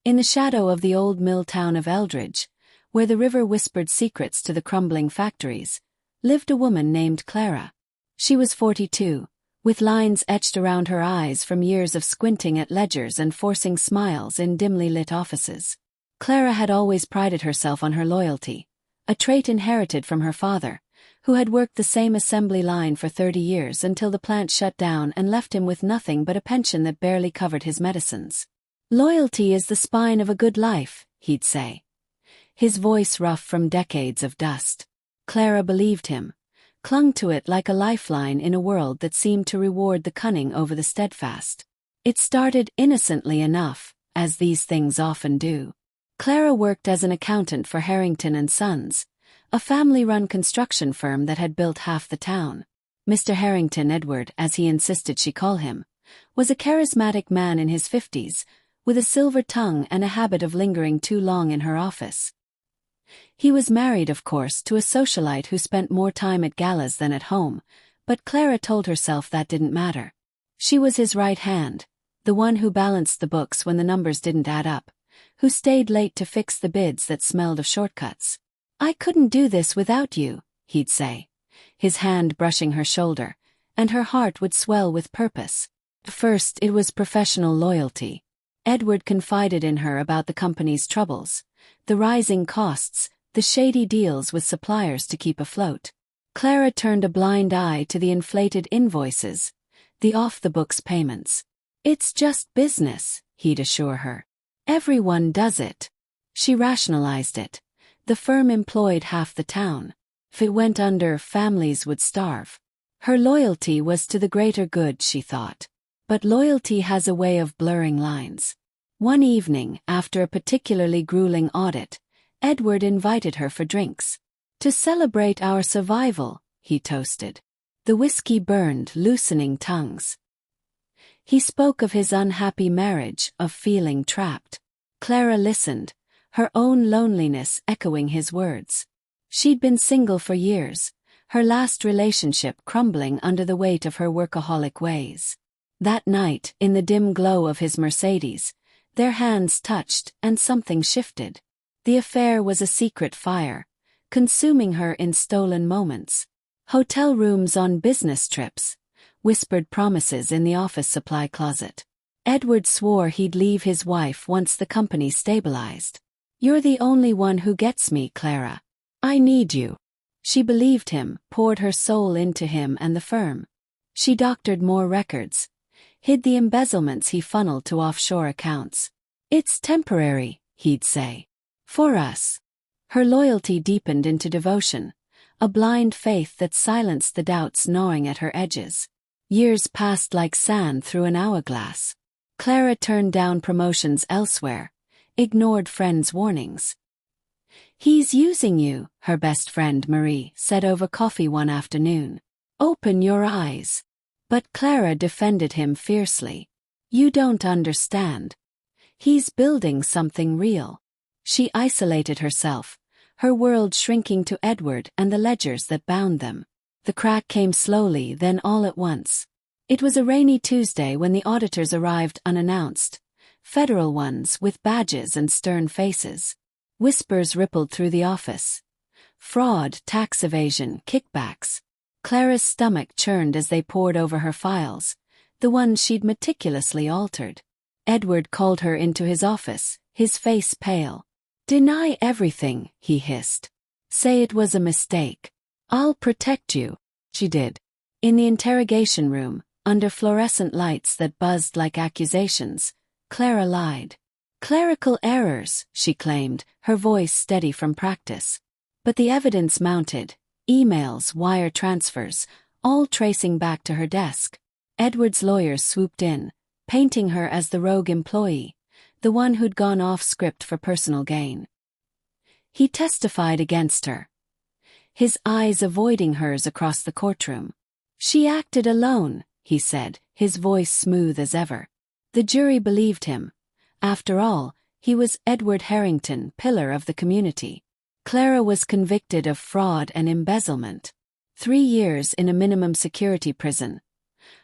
In the shadow of the old mill town of Eldridge, where the river whispered secrets to the crumbling factories, lived a woman named Clara. She was 42, with lines etched around her eyes from years of squinting at ledgers and forcing smiles in dimly lit offices. Clara had always prided herself on her loyalty, a trait inherited from her father, who had worked the same assembly line for 30 years until the plant shut down and left him with nothing but a pension that barely covered his medicines. "Loyalty is the spine of a good life," he'd say, his voice rough from decades of dust. Clara believed him, clung to it like a lifeline in a world that seemed to reward the cunning over the steadfast. It started innocently enough, as these things often do. Clara worked as an accountant for Harrington & Sons, a family-run construction firm that had built half the town. Mr. Harrington, Edward, as he insisted she call him, was a charismatic man in his 50s, with a silver tongue and a habit of lingering too long in her office. He was married, of course, to a socialite who spent more time at galas than at home, but Clara told herself that didn't matter. She was his right hand, the one who balanced the books when the numbers didn't add up, who stayed late to fix the bids that smelled of shortcuts. "I couldn't do this without you," he'd say, his hand brushing her shoulder, and her heart would swell with purpose. First, it was professional loyalty. Edward confided in her about the company's troubles, the rising costs, the shady deals with suppliers to keep afloat. Clara turned a blind eye to the inflated invoices, the off-the-books payments. "It's just business," he'd assure her. "Everyone does it." She rationalized it. The firm employed half the town. If it went under, families would starve. Her loyalty was to the greater good, she thought. But loyalty has a way of blurring lines. One evening, after a particularly grueling audit, Edward invited her for drinks. "To celebrate our survival," he toasted. The whiskey burned, loosening tongues. He spoke of his unhappy marriage, of feeling trapped. Clara listened, her own loneliness echoing his words. She'd been single for years, her last relationship crumbling under the weight of her workaholic ways. That night, in the dim glow of his Mercedes, their hands touched and something shifted. The affair was a secret fire, consuming her in stolen moments. Hotel rooms on business trips, whispered promises in the office supply closet. Edward swore he'd leave his wife once the company stabilized. "You're the only one who gets me, Clara. I need you." She believed him, poured her soul into him and the firm. She doctored more records, hid the embezzlements he funneled to offshore accounts. "It's temporary," he'd say. "For us." Her loyalty deepened into devotion, a blind faith that silenced the doubts gnawing at her edges. Years passed like sand through an hourglass. Clara turned down promotions elsewhere, ignored friends' warnings. "He's using you," her best friend Marie said over coffee one afternoon. "Open your eyes." But Clara defended him fiercely. "You don't understand. He's building something real." She isolated herself, her world shrinking to Edward and the ledgers that bound them. The crack came slowly, then all at once. It was a rainy Tuesday when the auditors arrived unannounced, federal ones with badges and stern faces. Whispers rippled through the office. Fraud, tax evasion, kickbacks. Clara's stomach churned as they pored over her files, the ones she'd meticulously altered. Edward called her into his office, his face pale. "Deny everything," he hissed. "Say it was a mistake. I'll protect you." She did. In the interrogation room, under fluorescent lights that buzzed like accusations, Clara lied. "Clerical errors," she claimed, her voice steady from practice. But the evidence mounted. Emails, wire transfers, all tracing back to her desk. Edward's lawyers swooped in, painting her as the rogue employee, the one who'd gone off script for personal gain. He testified against her, his eyes avoiding hers across the courtroom. "She acted alone," he said, his voice smooth as ever. The jury believed him. After all, he was Edward Harrington, pillar of the community. Clara was convicted of fraud and embezzlement. 3 years in a minimum security prison.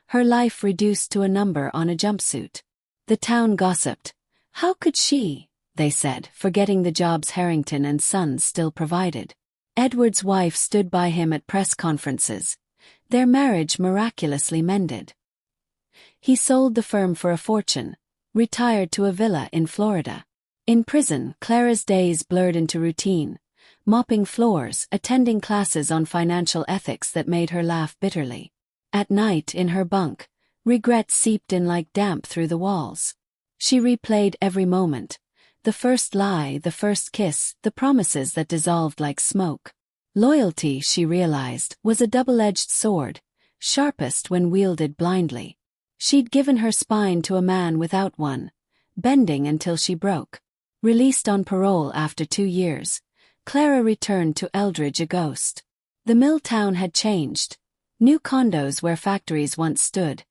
Her life reduced to a number on a jumpsuit. The town gossiped, How could she, they said, forgetting the jobs Harrington and Sons still provided. Edward's wife stood by him at press conferences. Their marriage miraculously mended. He sold the firm for a fortune, retired to a villa in Florida. In prison, Clara's days blurred into routine, mopping floors, attending classes on financial ethics that made her laugh bitterly. At night, in her bunk, regret seeped in like damp through the walls. She replayed every moment. The first lie, the first kiss, the promises that dissolved like smoke. Loyalty, she realized, was a double-edged sword, sharpest when wielded blindly. She'd given her spine to a man without one, bending until she broke. Released on parole after 2 years, Clara returned to Eldridge a ghost. The mill town had changed. New condos where factories once stood,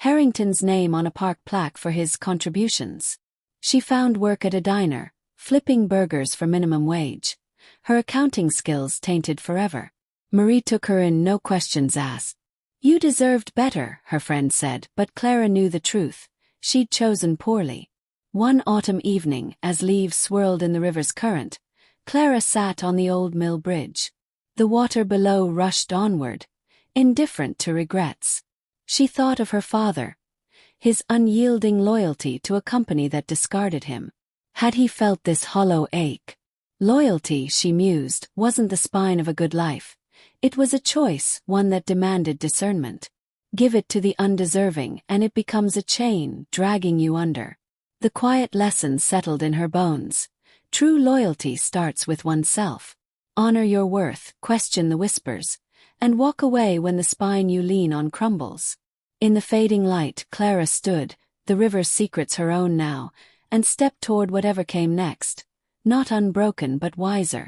Harrington's name on a park plaque for his contributions. She found work at a diner, flipping burgers for minimum wage. Her accounting skills tainted forever. Marie took her in, no questions asked. You deserved better, her friend said, but Clara knew the truth. She'd chosen poorly. One autumn evening, as leaves swirled in the river's current, Clara sat on the old mill bridge. The water below rushed onward, indifferent to regrets. She thought of her father, his unyielding loyalty to a company that discarded him. Had he felt this hollow ache? Loyalty, she mused, wasn't the spine of a good life. It was a choice, one that demanded discernment. Give it to the undeserving and it becomes a chain, dragging you under. The quiet lesson settled in her bones. True loyalty starts with oneself. Honor your worth, question the whispers, and walk away when the spine you lean on crumbles. In the fading light, Clara stood, the river's secrets her own now, and stepped toward whatever came next, not unbroken but wiser.